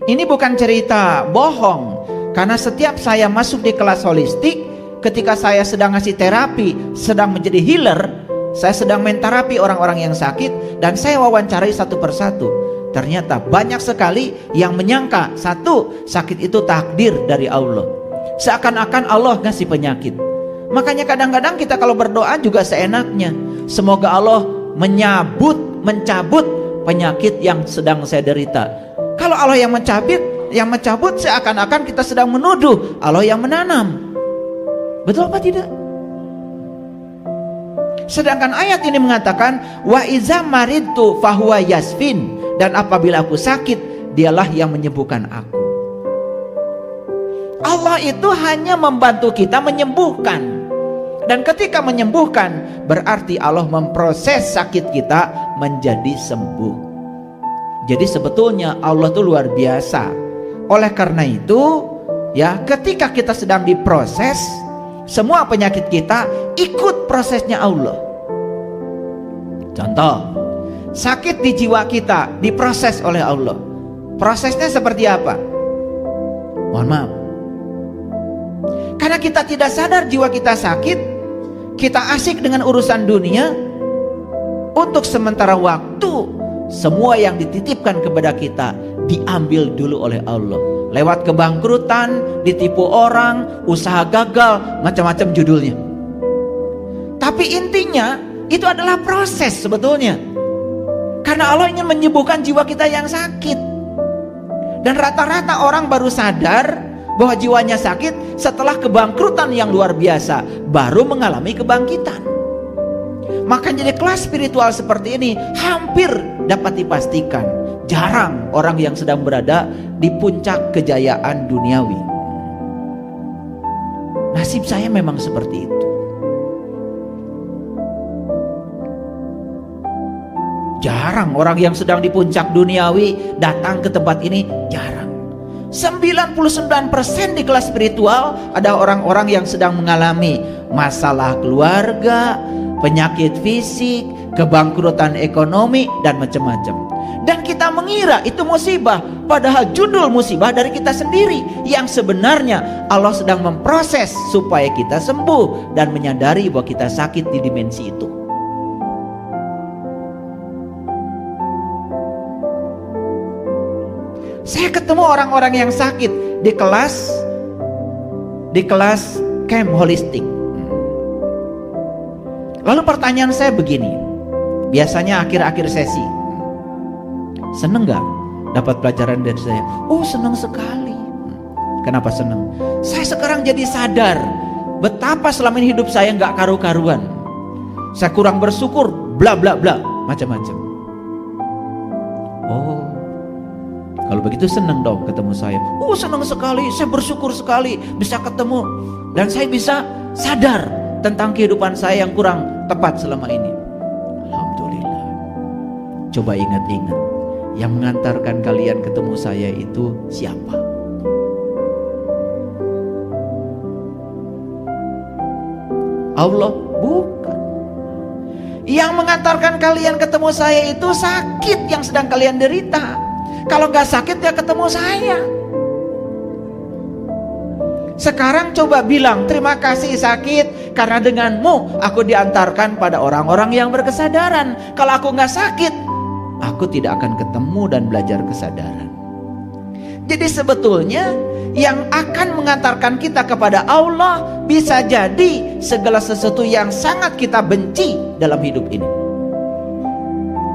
Ini bukan cerita bohong. Karena setiap saya masuk di kelas holistik, ketika saya sedang ngasih terapi, sedang menjadi healer, saya sedang menterapi orang-orang yang sakit, dan saya wawancarai satu persatu. Ternyata banyak sekali yang menyangka satu, sakit itu takdir dari Allah. Seakan-akan Allah ngasih penyakit. Makanya kadang-kadang kita kalau berdoa juga seenaknya. Semoga Allah mencabut penyakit yang sedang saya derita. Kalau Allah yang mencabut seakan-akan kita sedang menuduh Allah yang menanam. Betul apa tidak? Sedangkan ayat ini mengatakan wa iza maridtu fahuwa yasfin, dan apabila aku sakit dialah yang menyembuhkan aku. Allah itu hanya membantu kita menyembuhkan. Dan ketika menyembuhkan berarti Allah memproses sakit kita menjadi sembuh. Jadi sebetulnya Allah itu luar biasa. Oleh karena itu, ya, ketika kita sedang diproses, semua penyakit kita ikut prosesnya Allah. Contoh, sakit di jiwa kita diproses oleh Allah. Prosesnya seperti apa? Mohon maaf. Karena kita tidak sadar jiwa kita sakit, kita asik dengan urusan dunia. Untuk sementara waktu, semua yang dititipkan kepada kita diambil dulu oleh Allah. Lewat kebangkrutan, ditipu orang, usaha gagal, macam-macam judulnya. Tapi intinya itu adalah proses sebetulnya. Karena Allah ingin menyembuhkan jiwa kita yang sakit. Dan rata-rata orang baru sadar bahwa jiwanya sakit setelah kebangkrutan yang luar biasa, baru mengalami kebangkitan. Maka jadi kelas spiritual seperti ini hampir dapat dipastikan jarang orang yang sedang berada di puncak kejayaan duniawi. Nasib saya memang seperti itu. Jarang orang yang sedang di puncak duniawi datang ke tempat ini, jarang. 99% di kelas spiritual ada orang-orang yang sedang mengalami masalah keluarga, penyakit fisik, kebangkrutan ekonomi, dan macam-macam. Dan kita mengira itu musibah, padahal judul musibah dari kita sendiri, yang sebenarnya Allah sedang memproses supaya kita sembuh dan menyadari bahwa kita sakit di dimensi itu. Saya ketemu orang-orang yang sakit di kelas camp holistik. Lalu pertanyaan saya begini, biasanya akhir-akhir sesi, seneng gak dapat pelajaran dari saya? Oh, senang sekali. Kenapa senang? Saya sekarang jadi sadar betapa selama ini hidup saya gak karu-karuan. Saya kurang bersyukur, bla bla bla, macam-macam. Oh, kalau begitu senang dong ketemu saya. Oh, senang sekali, saya bersyukur sekali bisa ketemu. Dan saya bisa sadar tentang kehidupan saya yang kurang tepat selama ini. Alhamdulillah. Coba ingat-ingat, yang mengantarkan kalian ketemu saya itu siapa? Allah? Bukan. Yang mengantarkan kalian ketemu saya itu sakit yang sedang kalian derita. Kalau gak sakit ya ketemu saya. Sekarang coba bilang terima kasih sakit, karena denganmu aku diantarkan pada orang-orang yang berkesadaran. Kalau aku gak sakit, aku tidak akan ketemu dan belajar kesadaran. Jadi sebetulnya yang akan mengantarkan kita kepada Allah bisa jadi segala sesuatu yang sangat kita benci dalam hidup ini.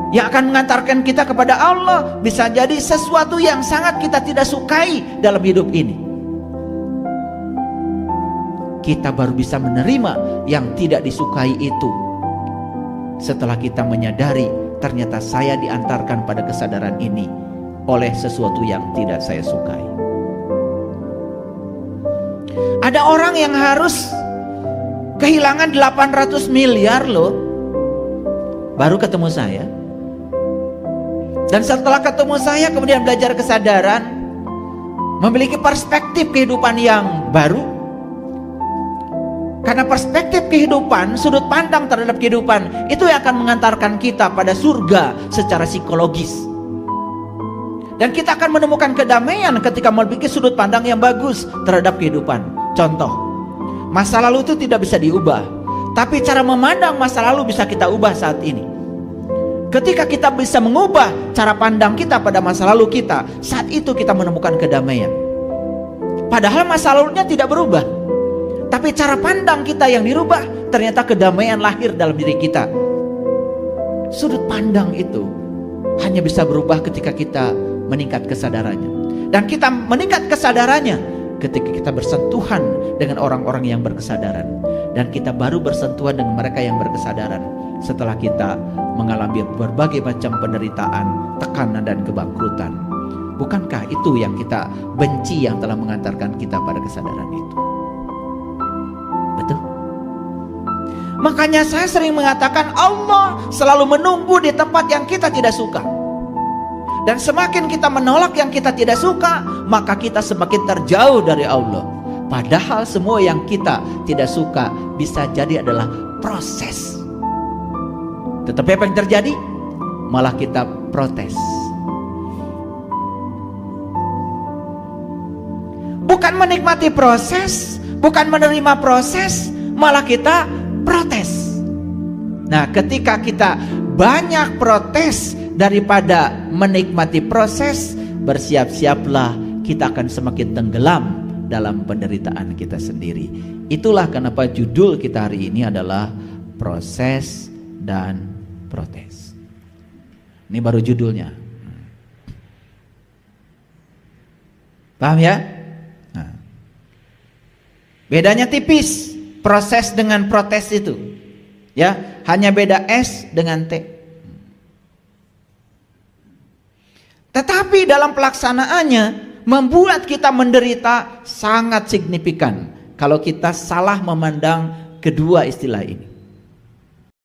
Yang akan mengantarkan kita kepada Allah bisa jadi sesuatu yang sangat kita tidak sukai dalam hidup ini. Kita baru bisa menerima yang tidak disukai itu setelah kita menyadari ternyata saya diantarkan pada kesadaran ini oleh sesuatu yang tidak saya sukai. Ada orang yang harus kehilangan 800 miliar loh baru ketemu saya. Dan setelah ketemu saya kemudian belajar kesadaran, memiliki perspektif kehidupan yang baru. Karena perspektif kehidupan, sudut pandang terhadap kehidupan, itu yang akan mengantarkan kita pada surga secara psikologis. Dan kita akan menemukan kedamaian ketika memiliki sudut pandang yang bagus terhadap kehidupan. Contoh, masa lalu itu tidak bisa diubah, tapi cara memandang masa lalu bisa kita ubah saat ini. Ketika kita bisa mengubah cara pandang kita pada masa lalu kita, saat itu kita menemukan kedamaian. Padahal masa lalunya tidak berubah, tapi cara pandang kita yang dirubah, ternyata kedamaian lahir dalam diri kita. Sudut pandang itu hanya bisa berubah ketika kita meningkat kesadarannya. Dan kita meningkat kesadarannya ketika kita bersentuhan dengan orang-orang yang berkesadaran. Dan kita baru bersentuhan dengan mereka yang berkesadaran setelah kita mengalami berbagai macam penderitaan, tekanan dan kebangkrutan. Bukankah itu yang kita benci yang telah mengantarkan kita pada kesadaran itu? Betul? Makanya saya sering mengatakan Allah selalu menunggu di tempat yang kita tidak suka. Dan semakin kita menolak yang kita tidak suka, maka kita semakin terjauh dari Allah. Padahal semua yang kita tidak suka bisa jadi adalah proses. Tetapi apa yang terjadi? Malah kita protes. Bukan menikmati proses, bukan menerima proses, malah kita protes. Nah, ketika kita banyak protes daripada menikmati proses, bersiap-siaplah kita akan semakin tenggelam dalam penderitaan kita sendiri. Itulah kenapa judul kita hari ini adalah proses dan protes. Ini baru judulnya. Paham ya? Nah, bedanya tipis proses dengan protes itu. Ya, hanya beda S dengan T. Tetapi dalam pelaksanaannya membuat kita menderita sangat signifikan kalau kita salah memandang kedua istilah ini.